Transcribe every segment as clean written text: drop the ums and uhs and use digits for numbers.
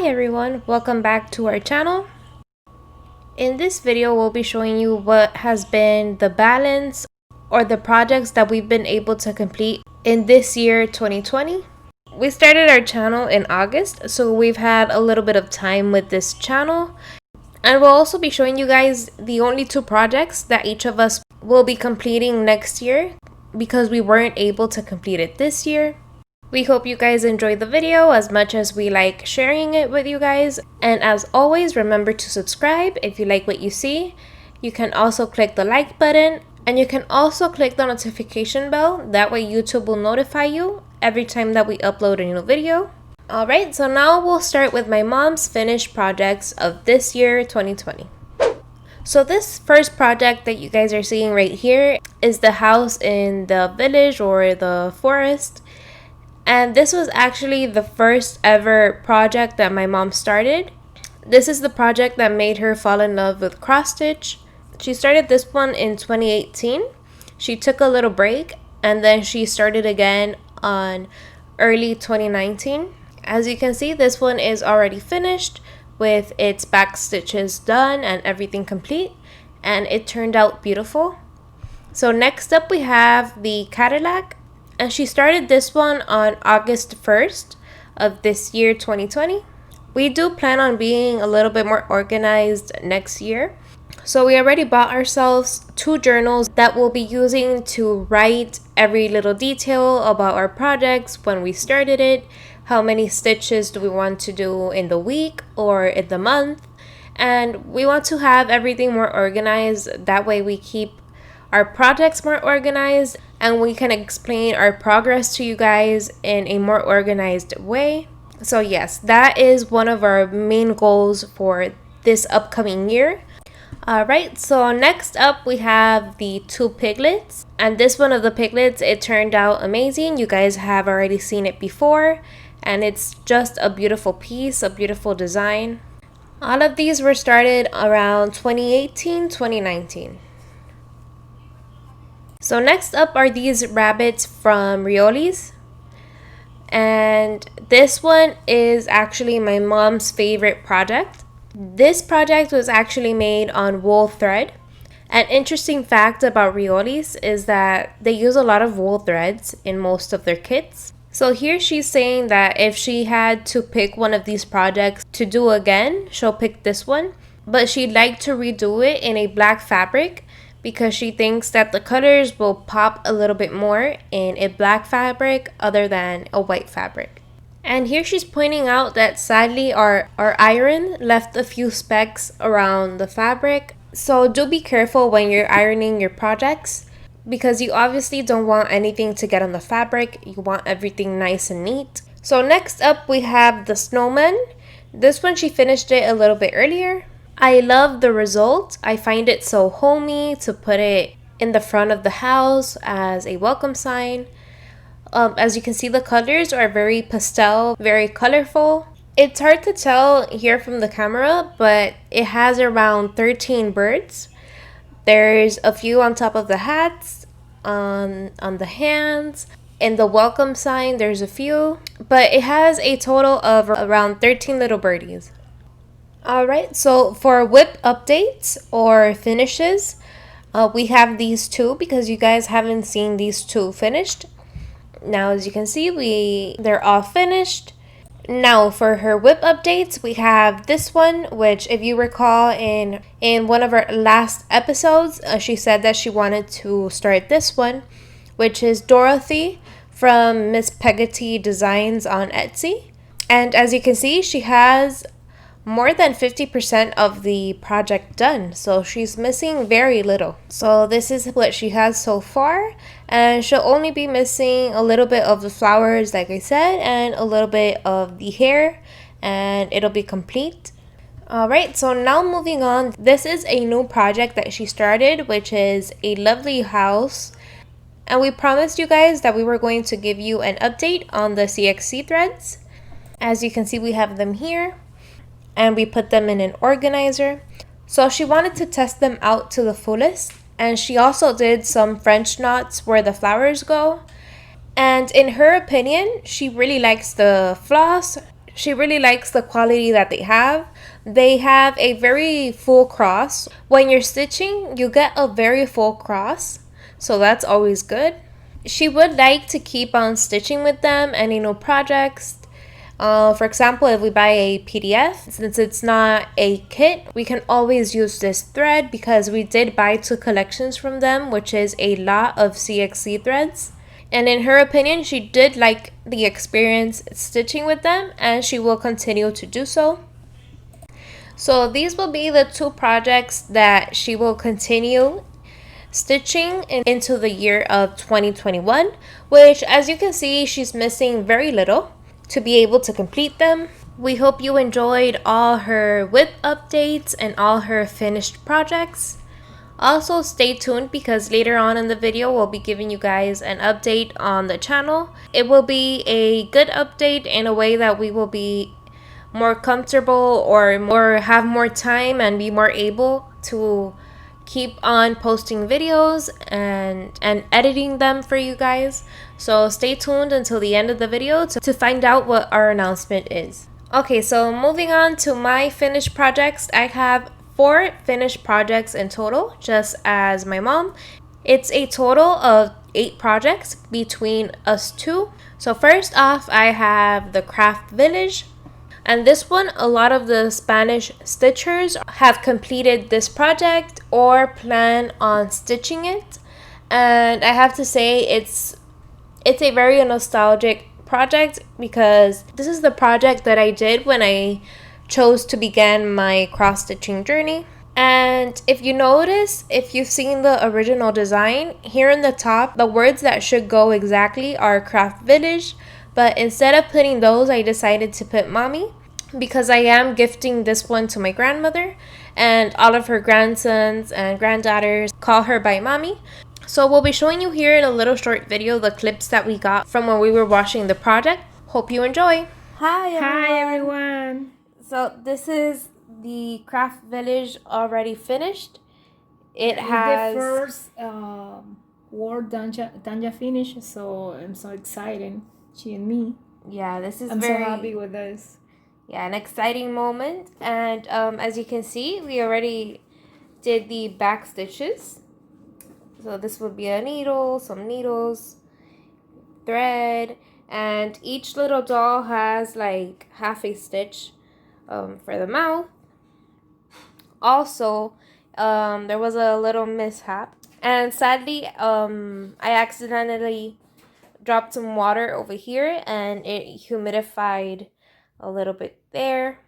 everyone, welcome back to our channel. In this video, we'll be showing you what has been the balance or the projects that we've been able to complete in this year 2020. We started our channel in August, so we've had a little bit of time with this channel. And we'll also be showing you guys the only 2 projects that each of us will be completing next year because we weren't able to complete it this year. We hope you guys enjoyed the video as much as we like sharing it with you guys. And as always, remember to subscribe if you like what you see. You can also click the like button and you can also click the notification bell. That way YouTube will notify you every time that we upload a new video. Alright, so now we'll start with my mom's finished projects of this year 2020. So this first project that you guys are seeing right here is the house in the village or the forest. And this was actually the first ever project that my mom started. This is the project that made her fall in love with cross stitch. She started this one in 2018. She took a little break and then she started again on early 2019. As you can see, this one is already finished with its back stitches done and everything complete, and it turned out beautiful. So next up we have the Cadillac. And she started this one on August 1st of this year 2020. We do plan on being a little bit more organized next year. So we already bought ourselves 2 journals that we'll be using to write every little detail about our projects, when we started it, how many stitches do we want to do in the week or in the month. And we want to have everything more organized. That way we keep our projects more organized and we can explain our progress to you guys in a more organized way. So yes, that is one of our main goals for this upcoming year. Alright, so next up we have the 2 piglets. And this one of the piglets, it turned out amazing. You guys have already seen it before. And it's just a beautiful piece, a beautiful design. All of these were started around 2018, 2019. So next up are these rabbits from Riolis. And this one is actually my mom's favorite project. This project was actually made on wool thread. An interesting fact about Riolis is that they use a lot of wool threads in most of their kits. So here she's saying that if she had to pick one of these projects to do again, she'll pick this one. But she'd like to redo it in a black fabric, because she thinks that the colors will pop a little bit more in a black fabric other than a white fabric. And here she's pointing out that sadly our iron left a few specks around the fabric. So do be careful when you're ironing your projects, because you obviously don't want anything to get on the fabric. You want everything nice and neat. So next up we have the snowman. This one she finished it a little bit earlier. I love the result. I find it so homey to put it in the front of the house as a welcome sign. As you can see, the colors are very pastel, very colorful. It's hard to tell here from the camera, but it has around 13 birds. There's a few on top of the hats, on the hands. In the welcome sign, there's a few, but it has a total of around 13 little birdies. Alright, so for WIP updates or finishes, we have these 2 because you guys haven't seen these 2 finished. Now as you can see, they're all finished. Now for her WIP updates, we have this one, which if you recall in one of our last episodes, she said that she wanted to start this one, which is Dorothy from Miss Peggotty Designs on Etsy. And as you can see, she has more than 50% of the project done, so she's missing very little. So this is what she has so far, and she'll only be missing a little bit of the flowers like I said, and a little bit of the hair, and it'll be complete. Alright, so now moving on, this is a new project that she started, which is a lovely house. And we promised you guys that we were going to give you an update on the CXC threads. As you can see, we have them here. And we put them in an organizer. So she wanted to test them out to the fullest. And she also did some French knots where the flowers go. And in her opinion, she really likes the floss. she really likes the quality that they have. They have a very full cross. When you're stitching, you get a very full cross, so that's always good. She would like to keep on stitching with them, any new projects. For example, if we buy a PDF, since it's not a kit, we can always use this thread because we did buy 2 collections from them, which is a lot of CXC threads. And in her opinion, she did like the experience stitching with them, and she will continue to do so. So these will be the 2 projects that she will continue stitching into the year of 2021, which, as you can see, she's missing very little to be able to complete them. We hope you enjoyed all her WIP updates and all her finished projects. Also, stay tuned because later on in the video, we'll be giving you guys an update on the channel. It will be a good update in a way that we will be more comfortable or have more time and be more able to keep on posting videos and editing them for you guys. So stay tuned until the end of the video to find out what our announcement is. Okay, so moving on to my finished projects. I have 4 finished projects in total, just as my mom. It's a total of 8 projects between us 2. So first off, I have the Craft Village. And this one, a lot of the Spanish stitchers have completed this project or plan on stitching it. And I have to say it's a very nostalgic project because this is the project that I did when I chose to begin my cross-stitching journey. And if you notice, if you've seen the original design, here in the top, the words that should go exactly are Craft Village. But instead of putting those, I decided to put Mommy because I am gifting this one to my grandmother, and all of her grandsons and granddaughters call her by Mommy. So we'll be showing you here in a little short video the clips that we got from when we were washing the project. Hope you enjoy. Hi everyone. So this is the Craft Village already finished. It It's has the first word Tanya finished, so I'm so excited. She and me. Yeah, this is I'm very so happy with this. Yeah, an exciting moment. And as you can see, we already did the back stitches. So this would be a needle, some needles, thread, and each little doll has like half a stitch for the mouth. Also, there was a little mishap, and sadly, I accidentally dropped some water over here and it humidified a little bit there.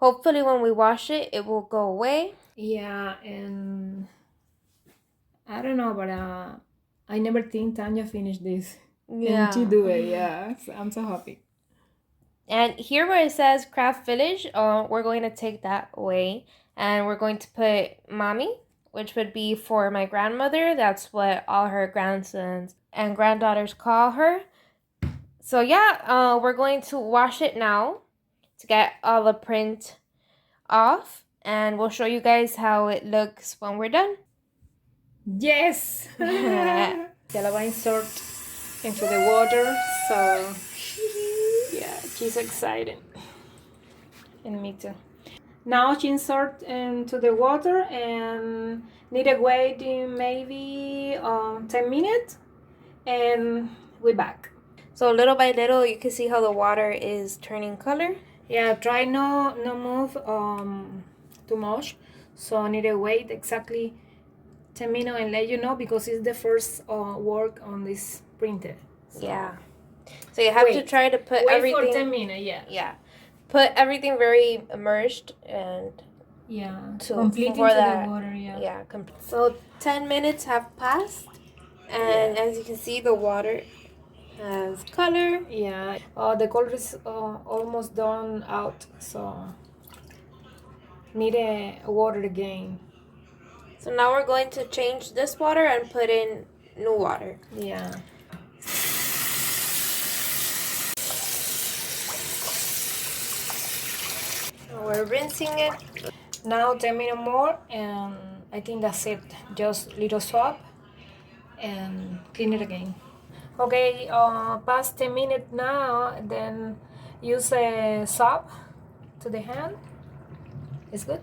Hopefully when we wash it, it will go away. Yeah, and I don't know, but I never think Tanya finished this. Yeah. And she do it, yeah. So I'm so happy. And here where it says Craft Village, we're going to take that away. And we're going to put Mommy, which would be for my grandmother. That's what all her grandsons and granddaughters call her. So yeah, we're going to wash it now to get all the print off. And we'll show you guys how it looks when we're done. Yes! Ya la va a insert into the water, so yeah, she's excited. And me too. Now she insert into the water and need to wait maybe 10 minutes and we're back. So little by little, you can see how the water is turning color. Yeah, try no move too much. So I need to wait exactly 10 minutes and let you know because it's the first work on this printer. So. Yeah. So you have to try to put everything. Wait for 10 minutes, yeah. Yeah. Put everything very immersed and completely into the water, yeah. Yeah. So 10 minutes have passed, and as you can see, the water has color. Yeah. The color is almost done out, so need a water again. So now we're going to change this water and put in new water. Yeah. We're rinsing it. Now 10 minutes more and I think that's it. Just little swap and clean it again. Okay, past 10 minutes now, then use a soap to the hand. It's good.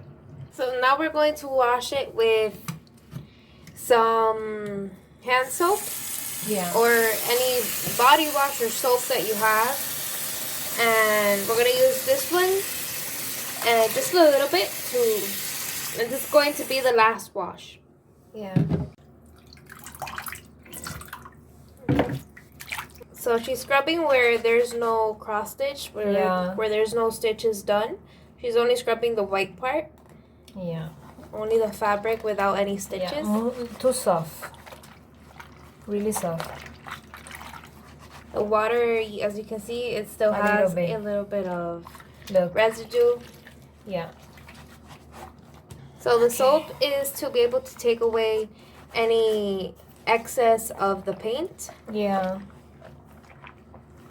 So now we're going to wash it with some hand soap. Yeah. Or any body wash or soap that you have. And we're going to use this one. And just a little bit and this is going to be the last wash. Yeah. So she's scrubbing where there's no cross stitch, where there's no stitches done. She's only scrubbing the white part. Yeah. Only the fabric without any stitches. Yeah. Too soft. Really soft. The water, as you can see, it still has a little bit of residue. Yeah. So the soap is to be able to take away any excess of the paint. Yeah.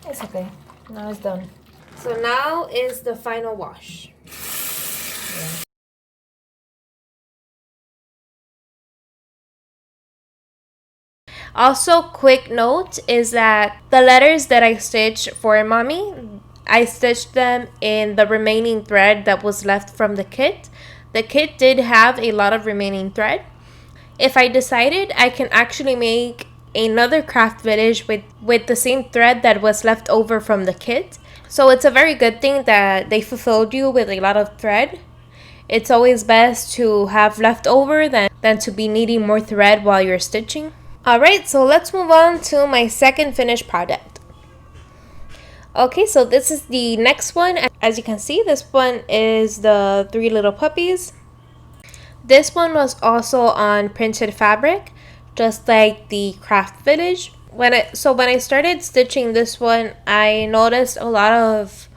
It's okay. Now it's done. So now is the final wash. Yeah. Also, quick note is that the letters that I stitched for mommy, I stitched them in the remaining thread that was left from the kit. The kit did have a lot of remaining thread. If I decided, I can actually make another craft village with the same thread that was left over from the kit. So it's a very good thing that they fulfilled you with a lot of thread. It's always best to have leftover than to be needing more thread while you're stitching. Alright, so let's move on to my second finished project. Okay, so this is the next one. As you can see, this one is the 3 little puppies. This one was also on printed fabric, just like the craft village. When I started stitching this one, I noticed a lot of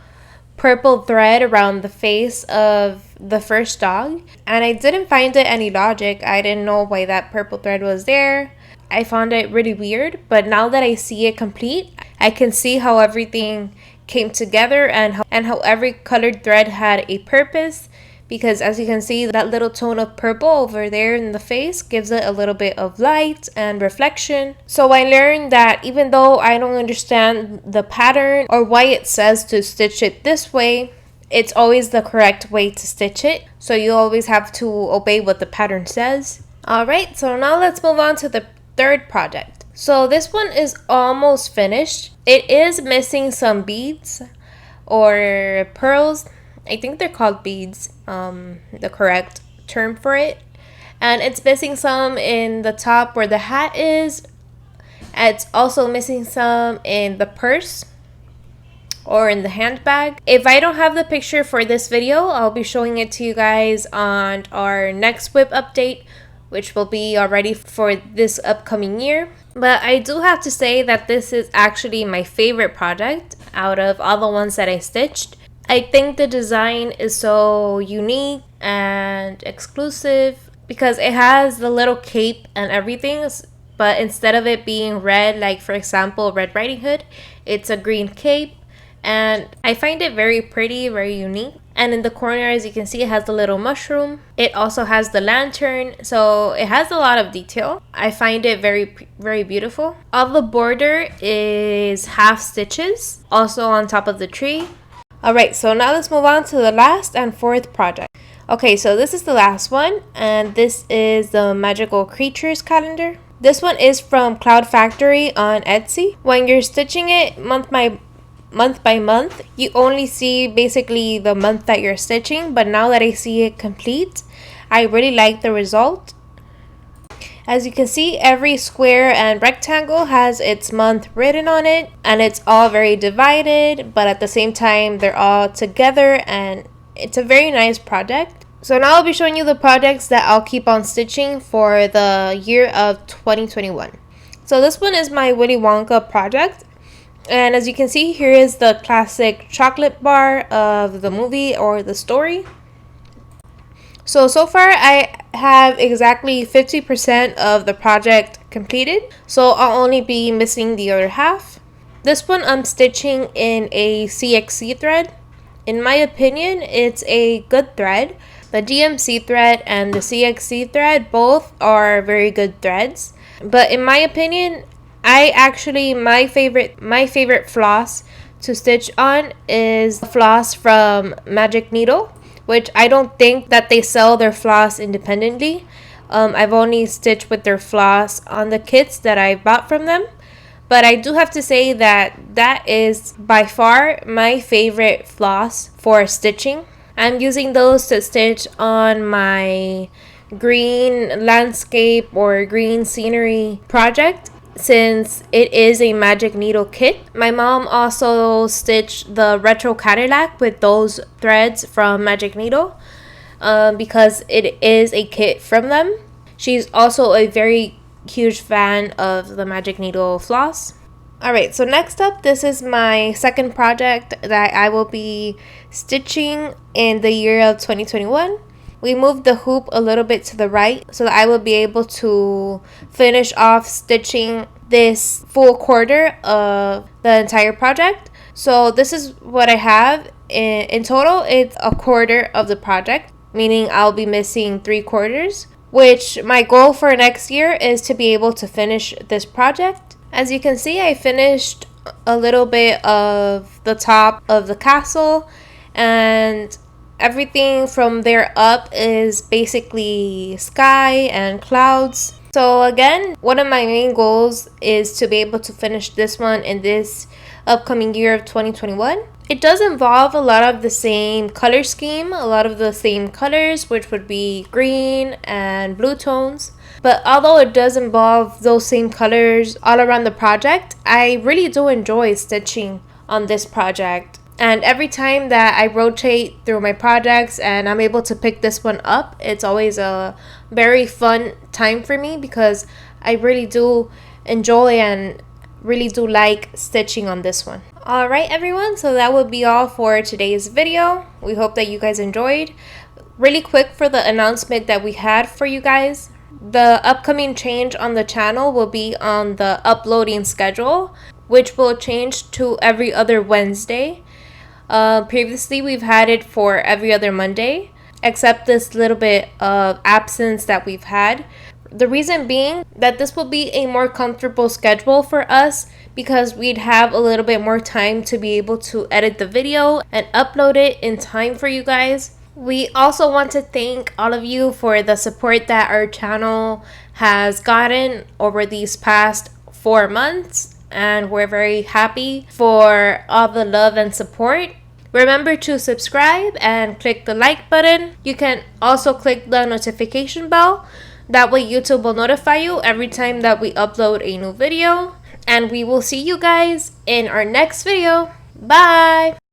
purple thread around the face of the first dog, and I didn't find it any logic. I didn't know why that purple thread was there. I found it really weird, but now that I see it complete, I can see how everything came together and how every colored thread had a purpose, because as you can see, that little tone of purple over there in the face gives it a little bit of light and reflection. So I learned that even though I don't understand the pattern or why it says to stitch it this way, it's always the correct way to stitch it. So you always have to obey what the pattern says. Alright, so now let's move on to the third project. So this one is almost finished. It is missing some beads or pearls. I think they're called beads, the correct term for it. And it's missing some in the top where the hat is. It's also missing some in the purse or in the handbag. If I don't have the picture for this video, I'll be showing it to you guys on our next WIP update, which will be already for this upcoming year. But I do have to say that this is actually my favorite project out of all the ones that I stitched. I think the design is so unique and exclusive because it has the little cape and everything, but instead of it being red, like for example Red Riding Hood, it's a green cape, and I find it very pretty, very unique. And in the corner, as you can see, it has the little mushroom. It also has the lantern, so it has a lot of detail. I find it very, very beautiful. All the border is half stitches, also on top of the tree. Alright, so now let's move on to the last and fourth project. Okay, so this is the last one, and this is the Magical Creatures calendar. This one is from Cloud Factory on Etsy. When you're stitching it month by month, you only see basically the month that you're stitching, but now that I see it complete, I really like the result. As you can see, every square and rectangle has its month written on it, and it's all very divided, but at the same time they're all together, and it's a very nice project. So now I'll be showing you the projects that I'll keep on stitching for the year of 2021. So this one is my Willy Wonka project. And as you can see, here is the classic chocolate bar of the movie or the story. So far I have exactly 50% of the project completed. So I'll only be missing the other half. This one I'm stitching in a CXC thread. In my opinion, it's a good thread. The DMC thread and the CXC thread both are very good threads. But in my opinion, my favorite floss to stitch on is floss from Magic Needle, which I don't think that they sell their floss independently. I've only stitched with their floss on the kits that I bought from them. But I do have to say that that is by far my favorite floss for stitching. I'm using those to stitch on my green landscape or green scenery project, since it is a Magic Needle kit. My mom also stitched the Retro Cadillac with those threads from Magic Needle because it is a kit from them. She's also a very huge fan of the Magic Needle floss. Alright, so next up, this is my second project that I will be stitching in the year of 2021. We moved the hoop a little bit to the right so that I will be able to finish off stitching this full quarter of the entire project. So this is what I have. In total, it's a quarter of the project, meaning I'll be missing 3/4, which my goal for next year is to be able to finish this project. As you can see, I finished a little bit of the top of the castle, and everything from there up is basically sky and clouds. So again, one of my main goals is to be able to finish this one in this upcoming year of 2021. It does involve a lot of the same color scheme, a lot of the same colors, which would be green and blue tones. But although it does involve those same colors all around the project, I really do enjoy stitching on this project. And every time that I rotate through my projects and I'm able to pick this one up, it's always a very fun time for me because I really do enjoy and really do like stitching on this one. Alright everyone, so that would be all for today's video. We hope that you guys enjoyed. Really quick for the announcement that we had for you guys. The upcoming change on the channel will be on the uploading schedule, which will change to every other Wednesday. Previously we've had it for every other Monday, except this little bit of absence that we've had. The reason being that this will be a more comfortable schedule for us because we'd have a little bit more time to be able to edit the video and upload it in time for you guys. We also want to thank all of you for the support that our channel has gotten over these past 4 months, and we're very happy for all the love and support. Remember to subscribe and click the like button. You can also click the notification bell. That way YouTube will notify you every time that we upload a new video. And we will see you guys in our next video. Bye!